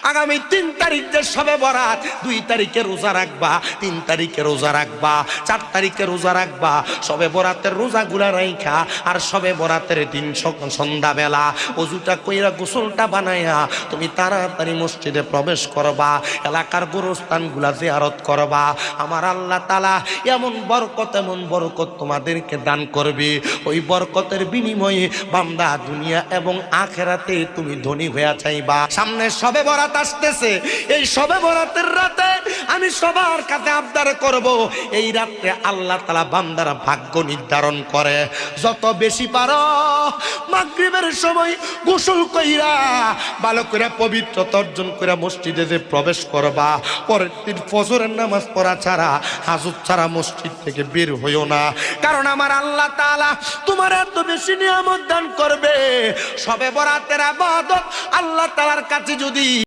আগামী 3 তারিখ যে শবে বরাত, 2 তারিখে রোজা রাখবা, 3 তারিখে রোজা রাখবা, 4 তারিখে রোজা রাখবা। শবে বরাতের রোজাগুলা রাইখা আর শবে বরাতের দিন সন্ধ্যাবেলা ওযুটা কইরা গোসলটা বানাইয়া তুমি তাড়াতাড়ি মসজিদে প্রবেশ করবা, এলাকার গোরস্থানগুলা জিয়ারত করবা। আমার আল্লাহ তাআলা এমন বরকত তোমাদেরকে দান করবে, ওই বরকতের বিনিময়ে বান্দা দুনিয়া এবং আখিরাতে তুমি ধনী হয়ে যাইবা। সামনে শবে বরাত আসতেছে, এই শবে বরাতের রাতে আমি সবার কাছে আবদার করব, এই রাতে আল্লাহ তাআলা বান্দার ভাগ্য নির্ধারণ করে। যত বেশি পারো মাগরিবের সময় গোসল কইরা ভালো করে পবিত্রতা অর্জন করে মসজিদে যে প্রবেশ করবা, পরের দিন ফজরের নামাজ পড়া ছাড়া, হাজত ছাড়া মসজিদ থেকে বের হইও না। কারণ আমার আল্লাহ তাআলা তোমার এত বেশি নিয়ামত দান করবে, শবে বরাতের ইবাদত আল্লাহ তাআলার কাছে যদি